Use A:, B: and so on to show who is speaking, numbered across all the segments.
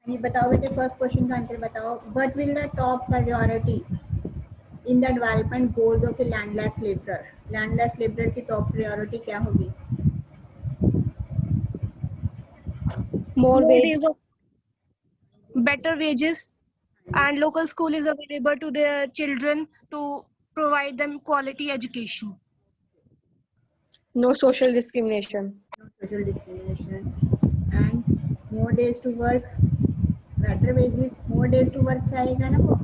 A: ये बताओ बेटे, फर्स्ट क्वेश्चन का आंसर बताओ. What will the top priority in the development goals of A landless labourer? Landless labourer की टॉप प्रायोरिटी क्या होगी?
B: More
C: More days
B: wage.
C: of better wages, and local school is available to their children to provide them quality education.
B: No social discrimination.
A: No social discrimination. And more days to work, better wages. More days to work चाहेगा ना वो,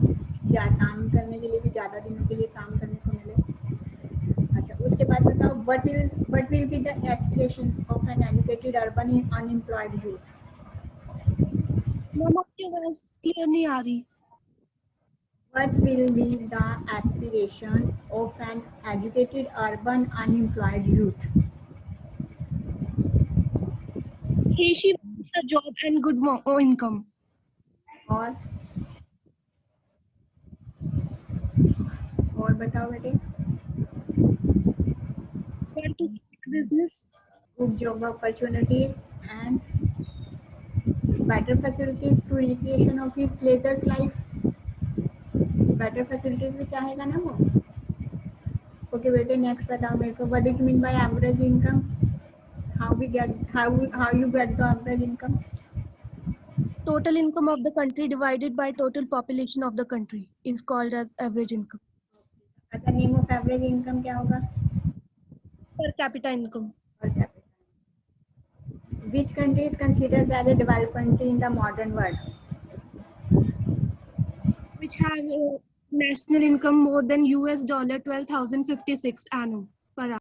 A: क्या काम करने के लिए भी ज़्यादा दिनों के लिए काम करने को मिले. अच्छा, उसके बाद बताओ, what will be the aspirations of an educated urban unemployed youth?
C: Ma'am आपकी आवाज क्लियर नहीं आ रही.
A: What will be the aspiration of an educated urban unemployed youth?
C: She wants a job and good income.
A: और बताओ बेटे.
C: Want to start business.
A: Good job opportunities and better facilities to recreation of his leisure life. Better facilities भी चाहेगा ना वो. Okay बेटे, next बताओ मेरे को, what it mean by average income? How you get the average income?
C: Total income of the country divided by total population of the country is called as average income.
A: अच्छा, name of average income क्या होगा?
C: Per capita income.
A: Per capita. Which country is considered as a developed country in the modern world?
C: Which have a national income more than US dollar 12,056 annum per annum.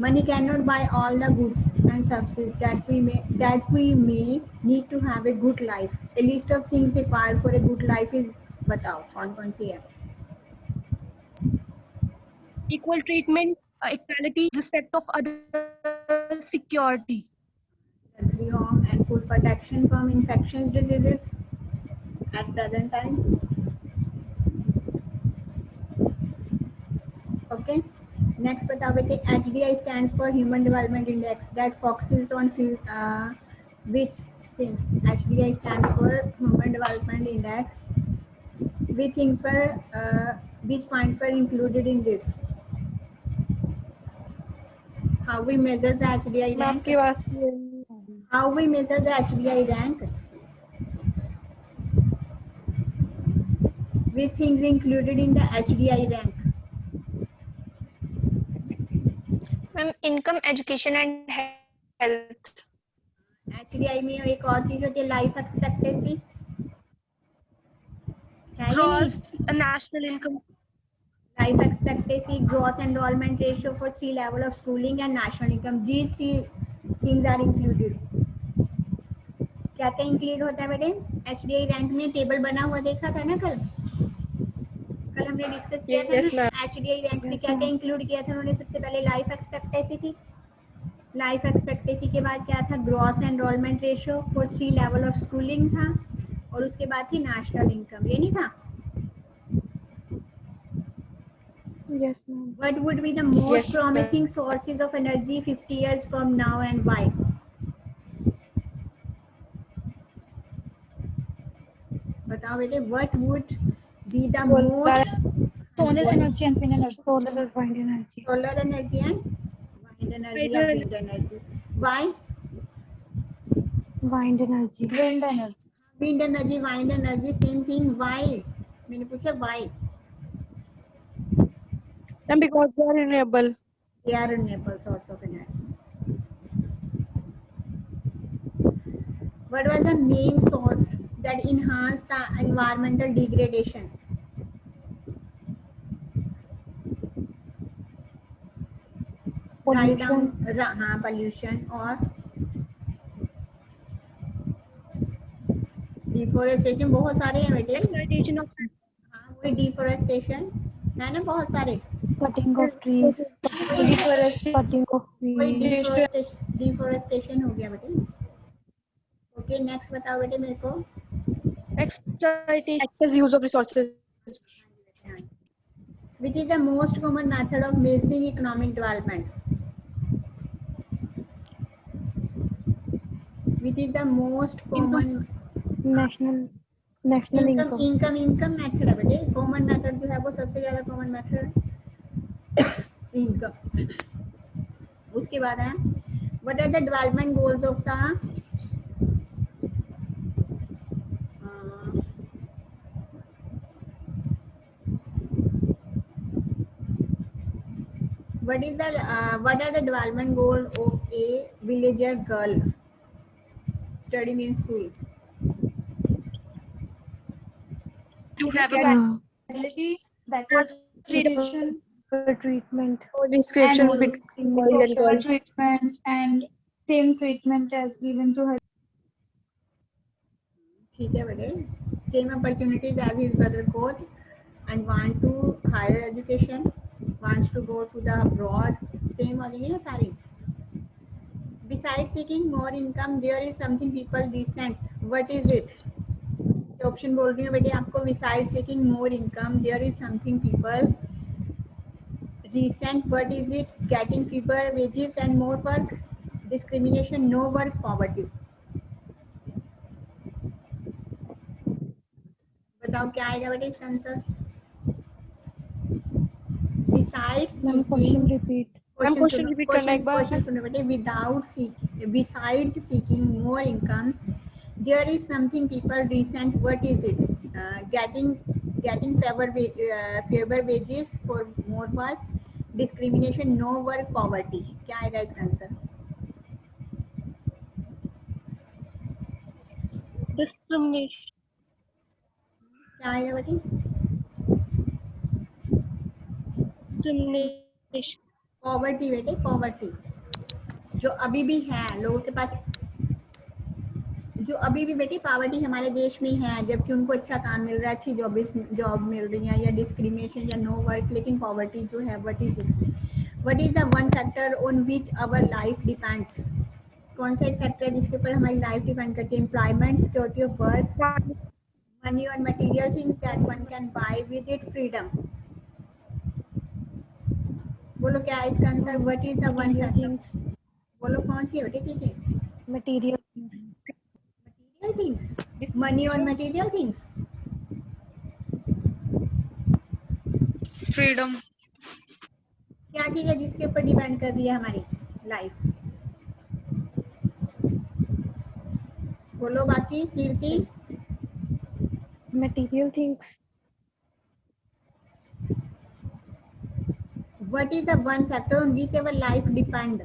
A: Money cannot buy all the goods and services that we may need to have a good life. A list of things required for a good life is, बताओ कौन कौन सी है?
C: Equal treatment, equality, respect of other, security.
A: Luxury home and full protection from infectious diseases at present time. Okay. Next बताओ बेटे, HDI stands for Human Development Index that focuses on which things? HDI stands for Human Development Index. Which points were included in this? How we measure the HDI rank?
B: आपकी आवाज clear नहीं आ रही.
A: How we measure the HDI rank? Which things included in the HDI rank?
D: Income, education and health.
A: HDI में एक और चीज होती है, life expectancy.
C: Gross national income.
A: Life expectancy, gross enrollment ratio for 3 level of schooling and national income. These three things are included. क्या क्या include होता है बेटे? HDI रैंक में टेबल बना हुआ देखा था ना कल हमने डिस्कस किया था.
B: Yes, ma'am.
A: HDI रैंक में क्या क्या इंक्लूड किया था उन्होंने? सबसे पहले लाइफ एक्सपेक्टेंसी थी. लाइफ एक्सपेक्टेंसी के बाद क्या था? Gross enrolment ratio for 3 level of schooling था, और उसके बाद थी नेशनल इनकम. ये नहीं था?
B: Yes, ma'am.
A: What would be the most
B: Yes,
A: promising sources of energy 50 years from now and why? बताओ बेटे, what would be the most
E: solar energy and wind energy. Solar wind energy.
A: solar energy and wind energy and wind energy? Why?
E: Wind energy. Wind energy.
A: Wind energy, wind energy, same thing. Why? मैंने पूछा why?
B: And because they are renewable.
A: They are renewable source of energy. What was the main source that enhanced the environmental degradation?
E: Pollution.
A: हाँ, pollution और deforestation. बहुत सारे हैं बेटे.
C: Exploitation of
A: हाँ, वही deforestation है ना, बहुत सारे.
E: Cutting of trees. Cutting of
A: कोई
E: trees.
A: deforestation हो गया बेटे. ओके, नेक्स्ट बताओ बेटे मेरे को.
C: exploitation.
B: Excess use of resources.
A: Which is the most common method of measuring economic development? which is the most common
E: national income.
A: Income method है बेटे. कॉमन मेथड जो है वो सबसे ज्यादा कॉमन मेथड है इनकम. उसके बाद है what are the development goals of the what are the development goals of a villager girl studying in school?
C: To have a
E: Equality, better education, better treatment,
B: Discrimination
E: and
B: between boys and girls.
E: treatment and same treatment as given to her.
A: ठीक है बेटे. Same opportunities as his brother got and want to higher education, wants to go to the abroad. Same हो गई ना सारी. Besides seeking more income, there is something people resent. What is it? Option बोल रही हूँ बेटे आपको. Besides seeking more income, there is something people resent. What is it? Getting fewer wages and more work, discrimination, no work, poverty. बताओ क्या आएगा बेटे इसका answer. Besides
E: Ma'am, question
A: seeking,
E: repeat.
B: question repeat करना एक बार.
A: क्वेश्चन सुनो बेटे. Without seeking, besides seeking more incomes, there is something people resent. What is it? Getting favor wages for more work, discrimination, no work, poverty. क्या आएगा इसका answer.
C: discrimination.
A: क्या आएगा बेटे.
C: Discrimination.
A: पॉवर्टी बेटे. पॉवर्टी जो अभी भी है लोगों के पास, जो अभी भी बेटे पॉवर्टी हमारे देश में है, जबकि उनको अच्छा काम मिल रहा है, अच्छी जॉब मिल रही है, या डिस्क्रिमिनेशन या नो वर्क, लेकिन पॉवर्टी जो है what is the one factor on which our life depends. कौन सा एक फैक्टर है जिसके ऊपर हमारी लाइफ डिपेंड करती है. Employment, security of work, money और material things that one can buy with it, freedom. बोलो क्या है इसका आंसर. What is the one factor. बोलो कौन सी है बेटे चीजें.
E: Material.
A: Material things, money और material things.
C: Freedom.
A: क्या चीज है जिसके ऊपर डिपेंड कर रही है हमारी लाइफ. बोलो बाकी. कीर्ति.
E: Material things.
A: What is the one factor on which our life depend?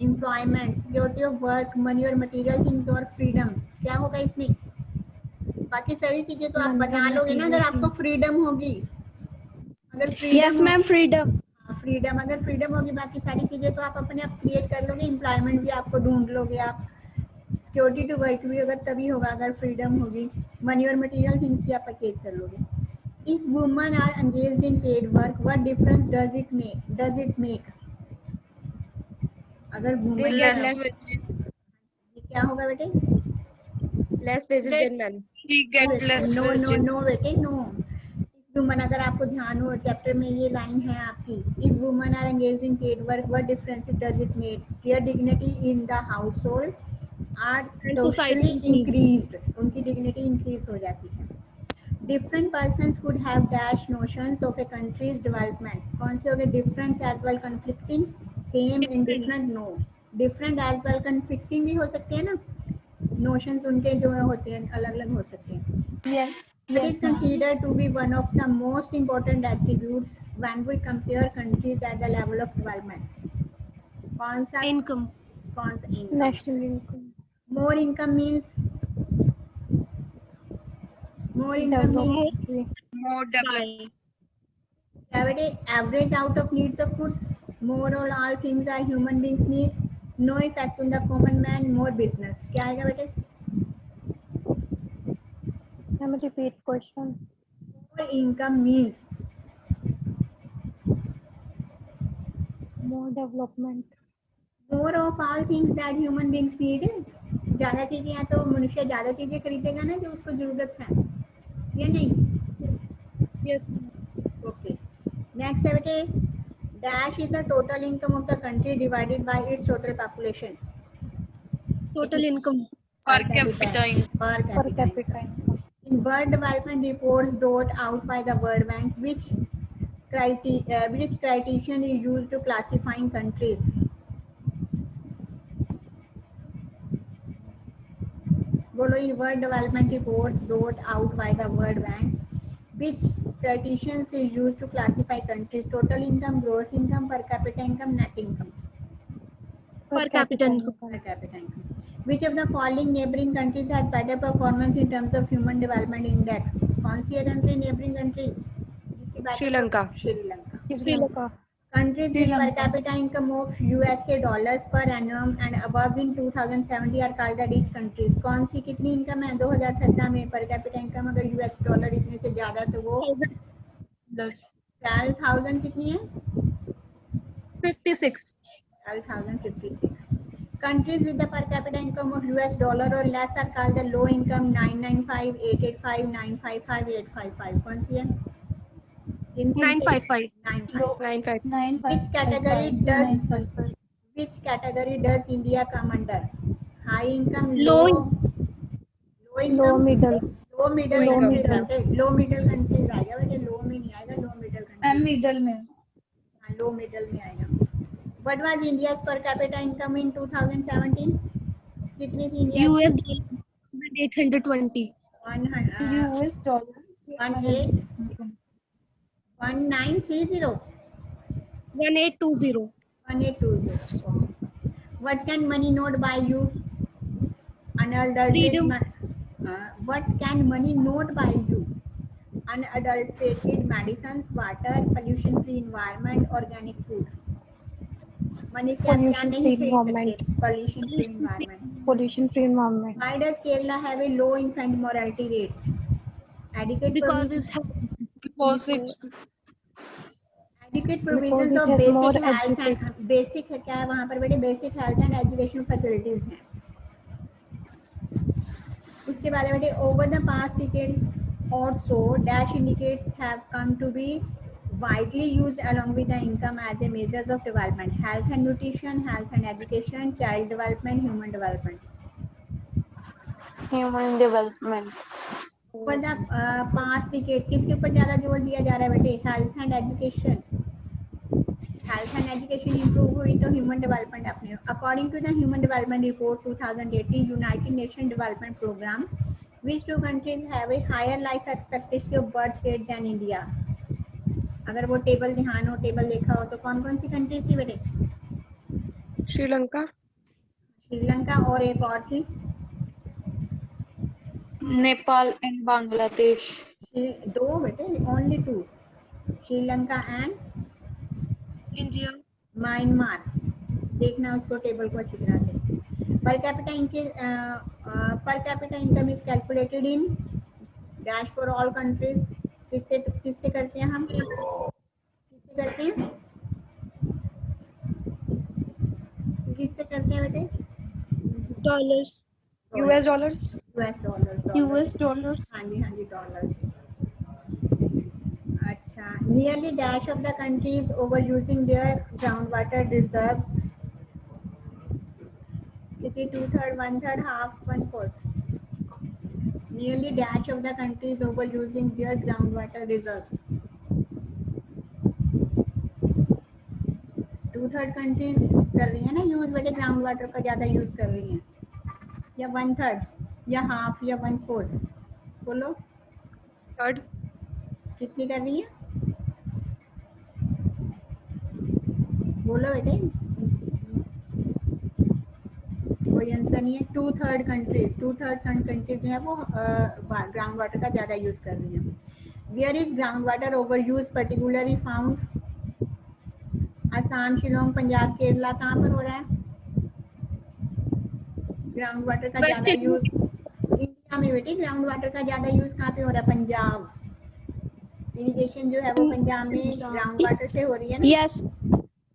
A: Employment, security of work, money और material things और freedom. क्या होगा इसमें. बाकी सारी चीजें तो आप बना लोगे ना अगर आपको फ्रीडम होगी. अगर
E: Yes, ma'am. Freedom.
A: फ्रीडम अगर फ्रीडम होगी, बाकी सारी चीजें तो आप अपने आप क्रिएट कर लोगे. एम्प्लॉयमेंट भी आपको ढूंढ लोगे आप. सिक्योरिटी टू वर्क भी अगर तभी होगा अगर फ्रीडम होगी. मनी और मटेरियल थिंग्स भी आप परचेज कर लोगे. If women are engaged in paid work, what difference does it make? अगर
B: They
A: women
B: get
A: ये क्या होगा बेटे.
B: less wages than men.
C: We get less wages.
A: No बेटे नो. If women, अगर आपको ध्यान हो चैप्टर में ये लाइन है आपकी. If women are engaged in paid work, what difference does it make? Their dignity in the household are socially increased. उनकी dignity increase हो जाती है. Different persons could have dash notions of a country's development. कौन से हो गए. Different as well conflicting, same, indifferent, no. Different as well conflicting भी हो सकते हैं ना. Notions उनके जो होते हैं अलग अलग हो सकते हैं.
E: Yes.
A: It is considered to be one of the most important attributes when we compare countries at the level of development. कौन सा.
C: Income.
A: कौन सा. income.
E: National income.
A: More income means. More income means.
C: More development.
A: Average out of needs of goods. More or all things are human beings need. No effect on the common man. More business. क्या आएगा बेटे.
E: Ma'am, repeat question.
A: More income means.
E: More development.
A: More of all things that human beings need. ज्यादा चीजें हैं तो मनुष्य ज्यादा चीजें खरीदेगा ना जो उसको जरूरत है, या नहीं.
C: Yes.
A: ओके. नेक्स्ट है बेटे. Dash is the total income of the country divided by it's total population.
C: Total income.
A: per capita income.
E: income.
A: In World Development Reports brought out by the World Bank, which criterion is used to classifying countries? बोलो, in World Development Reports brought out by the World Bank, which criterion is used to classify countries? Total income, gross income, per capita income, net income.
C: Per capita income.
A: Per capita income. Which of the following neighboring countries has better performance in terms of Human Development Index? कौन सी है country neighboring country जिसकी better?
B: Sri Lanka.
A: Sri Lanka.
E: Sri Lanka.
A: Countries
E: Sri
A: with per
E: Lanka.
A: capita income of USA dollars per annum and above in 2070 are called the rich countries. कौन सी कितनी income है 2017 में per capita income? अगर US dollar इतने से ज्यादा तो वो
C: $1,000.
A: 12,000 कितनी है?
C: 56.
A: 12,056. Countries with the per capita income of US dollar or less are called the low income. 995, 885, 955, 855. कौन सी है?
C: 955.
A: 955.
B: 9.5.
A: Which category does India come under? High income,
C: Low
A: income,
E: Low middle.
A: low middle
B: Low
A: countries
E: middle.
A: आते हैं. Low middle countries आएगा बेटे, low में नहीं आएगा, low middle countries.
E: I'm middle में.
A: हाँ, low middle में आएगा. What was India's per capita income in 2017? कितनी थी India?
C: US $820.
E: US dollar.
A: 1930.
C: 1820.
A: 1820. What can money not buy you? Unadulterated.
C: Freedom.
A: What can money not buy you? Unadulterated medicines, water, pollution-free environment, organic food. Money से आप क्या नहीं खरीद सकते? Pollution-free environment.
E: Pollution free environment.
A: Why does Kerala have a low infant mortality rates? Adequate
C: Because
A: provisions
E: Because
A: of
E: it has more
A: basic health
E: education.
A: and basic है क्या है वहाँ पर बेटे? Basic health and education facilities हैं. उसके बाद बेटे over the past decades or so, dash indicators have come to be widely used along with the income as a measures of development: health and nutrition, health and education, child development, human development.
E: Human development.
A: Over the past decade किसके ऊपर ज़्यादा जोर दिया जा रहा है बेटे? Health and education. Health and education improve हुई तो ह्यूमन डेवलपमेंट अपने. According to the human development report 2018 United Nation Development Programme, which two countries have a higher life expectancy of birth rate than India? अगर वो table ध्यान हो, table देखा हो तो कौन कौन सी कंट्रीज थी बेटे?
B: श्रीलंका.
A: श्रीलंका और एक और थी
E: Nepal and Bangladesh.
A: दो बेटे, only two. Sri Lanka and
C: India.
A: Myanmar. देखना उसको टेबल को अच्छी तरह से. Per capita income is calculated in dash for all countries. किससे करते हैं हम? किससे करते हैं? किससे करते हैं बेटे?
C: Dollars.
B: US dollars.
A: US dollar.
E: US dollars.
A: हाँ जी डॉलर्स. अच्छा. Nearly dash of the countries over using their ground water reserves. कितनी? 2/3, 1/3, half, 1/4. Nearly dash of the countries over using their groundwater reserves. 2/3 countries कर रही है ना use बेटे, ground water का ज्यादा यूज कर रही हैं, या 1/3 या हाफ या 1/4? बोलो
B: Third.
A: कितनी कर रही है? बोलो बेटे, कोई आंसर नहीं है. 2/3 कंट्रीज जो है वो ग्राउंड वाटर का ज्यादा यूज कर रही है. Where is ground water over use particularly found? Assam, Shillong, Punjab, Kerala. कहाँ पर हो रहा है ग्राउंड वाटर का ज्यादा यूज? इंडिया में बेटे ग्राउंड वाटर का ज्यादा यूज कहाँ पे हो रहा है? पंजाब. इरिगेशन जो है वो पंजाब में ग्राउंड वाटर से हो रही है ना?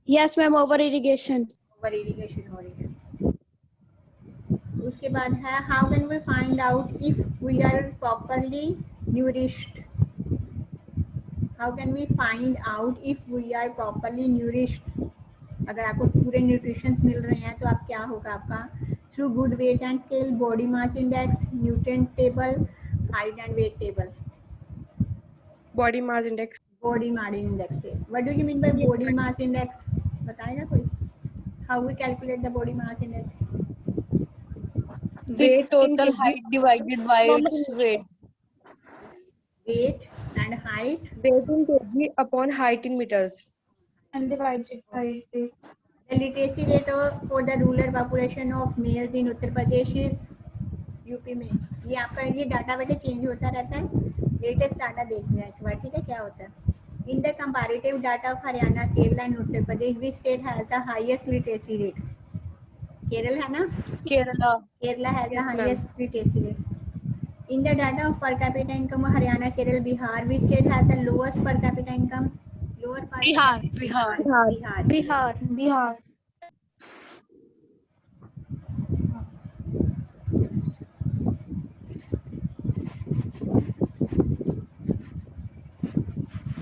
E: Yes ma'am, over irrigation.
A: Over irrigation हो रही है. उसके बाद है how can we find out if we are properly nourished? How can we find out if we are properly nourished? अगर आपको पूरे न्यूट्रिशंस मिल रहे हैं तो आप क्या होगा आपका? through good weight and scale, body mass index, nutrient table, height and weight table.
B: Body mass index.
A: Body mass index से. What do you mean by body mass index? बताएगा कोई? How we calculate the body mass index?
E: The
B: Weight in
E: total
B: kg.
E: height divided by its weight.
A: Weight and height.
B: Weight in kg upon height in meters.
E: And divided by the
A: The literacy rate for the rural population of males in Uttar Pradesh is UP में. ये आपका ये data बेटे change होता रहता है. Latest data देख लिया एक बार, ठीक है, क्या होता है. In the comparative data of Haryana, Kerala and Uttar Pradesh, which state has the highest literacy rate? Kerala है ना?
E: Kerala.
A: Kerala has
B: Yes,
A: the
B: ma'am.
A: highest literacy rate. In the data of per capita income of Haryana, Kerala, Bihar, which state has the lowest per capita income? Lower per
C: Bihar.
A: Bihar.
E: Bihar.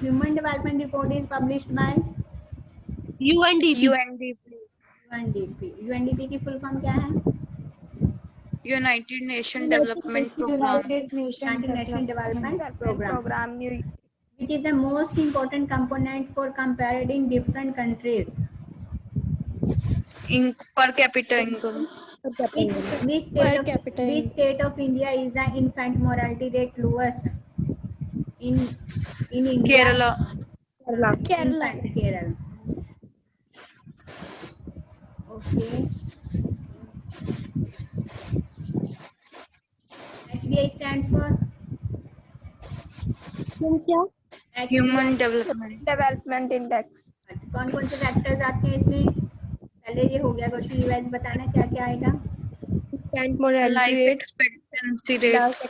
A: Human Development Report is published by
C: UNDP.
A: UNDP. UNDP की full form क्या है?
E: United Nation Development Program.
A: United Nation Development Program. Which is the most important component for comparing different countries?
E: In per capita income.
A: Which state of India is the infant mortality rate lowest? In India.
E: Kerala.
A: Infant Kerala. Okay. HDI stands for HDI.
E: Human Development.
B: Development index.
A: कौन कौन से factors आते हैं इसमें? पहले ये हो गया क्वेश्चन, ये वाइज बताना क्या क्या आएगा.
B: Infant mortality
E: Life
B: rate.
E: expectancy rate.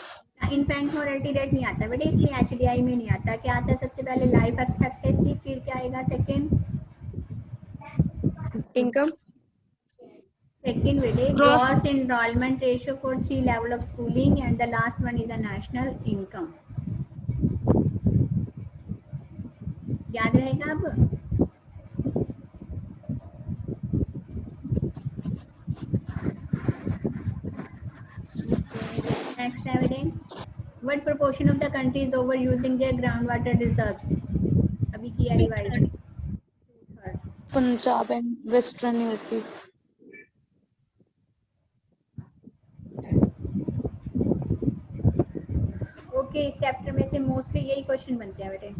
A: Infant mortality rate नहीं आता बेटे, इसमें HDI में नहीं आता. क्या आता है सबसे पहले? Life expectancy. फिर क्या आएगा सेकंड?
B: Income.
A: Second बेटे gross enrollment ratio for 3 level of schooling, and the last one is the national income. याद रहेगा अब? Next है बेटे, what proportion of the country is overusing their groundwater reserves? अभी किया revise.
E: Punjab and Western UP.
A: Okay, इस chapter में से मोस्टली यही क्वेश्चन बनते हैं बेटे.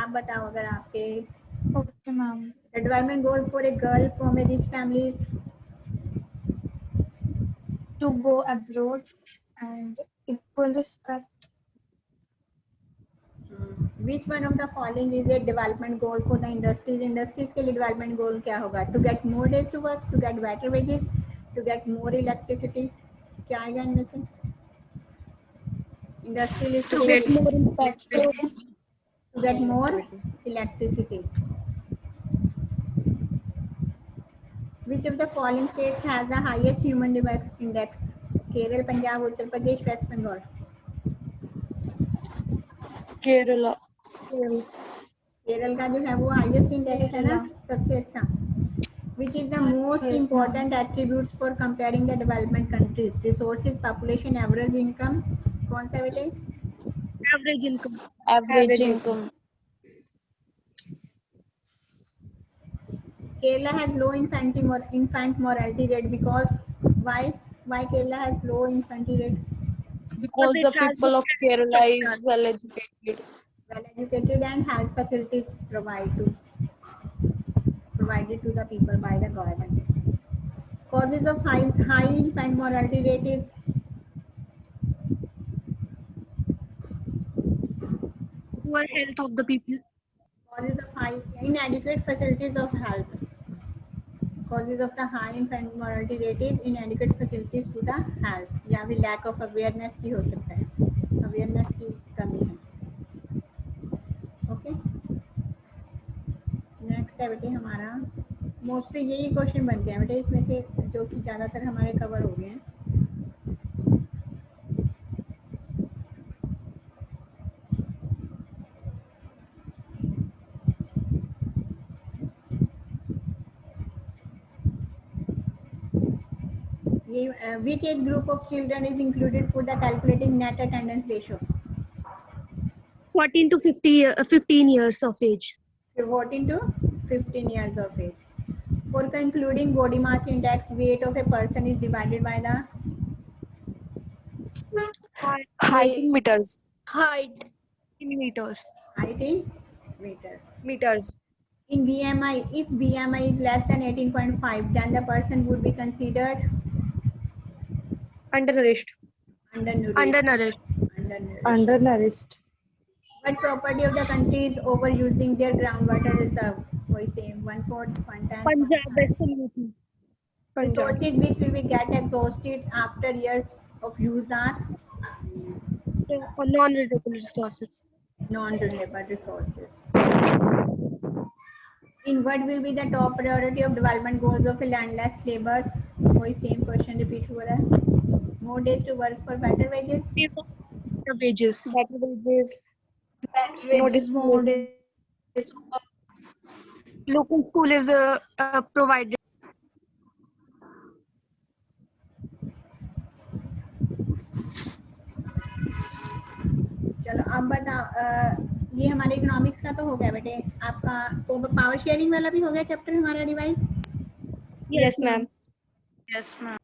A: आप बताओ अगर आपके.
E: Okay, ma'am.
A: The development goal for a girl from a rich family is
E: To go abroad and equal respect.
A: which one of the following is a development goal for the industries? Industries के लिए development goal क्या होगा? To get more days to work, to get better wages, to get more electricity. क्या आएगा इनमें से? Industrialist
E: To
A: के
E: get
A: लिए
E: more electricity.
A: to get more electricity. Which of the following states has the highest human development index? Kerala, Punjab, Uttar Pradesh, West Bengal.
E: Kerala.
A: Kerala का जो है वो हाईएस्ट इंडेक्स है ना, सबसे अच्छा. Which is the most important attributes for comparing the development countries? Resources, population, average income. कौन सा बेटे?
C: Average income.
E: Average income.
A: Kerala has low infant mortality rate because why Kerala has low infant rate?
E: Because the people of Kerala is well educated.
A: Well educated and health facilities provided to the people by the government. Causes of high infant mortality rate is
C: Poor health of the people.
A: causes of high inadequate facilities of health. Causes of the high infant mortality rate is inadequate facilities to the health. या भी lack of awareness भी हो सकता है. Awareness की कमी है. Okay, next है बेटे हमारा. मोस्टली यही क्वेश्चन बनते हैं बेटे इसमें से, जो कि ज़्यादातर हमारे कवर हो गए हैं. Which age group of children is included for the calculating net attendance ratio?
C: 14 to 15 years of age.
A: 14 to 15 years of age. For concluding body mass index, weight of a person is divided by the
B: Height in meters.
E: Height.
C: In meters.
A: height in meters.
B: Meters.
A: In BMI, if BMI is less than 18.5, then the person would be considered
B: Undernourished.
A: undernourished.
C: Undernourished.
A: Undernourished.
E: Undernourished.
A: What property of the country is overusing their groundwater reserve? We say 1/4, 1/10.
C: Punjab, Western UP.
B: Punjab.
A: Resources which will be get exhausted after years of use are
C: Non-renewable resources.
A: non-renewable resources. In what will be the top priority of development goals of a landless laborers? वही same question repeat हो रहा है. More days to work for better wages.
C: The wages.
B: Better wages. No
E: Wages more
B: discrimination.
C: Local school is provided.
A: चलो अब बताओ, ये हमारे economics का तो हो गया बेटे. आपका पावर शेयरिंग वाला भी हो गया चैप्टर हमारा revise.
B: Yes, ma'am.
C: Yes, ma'am.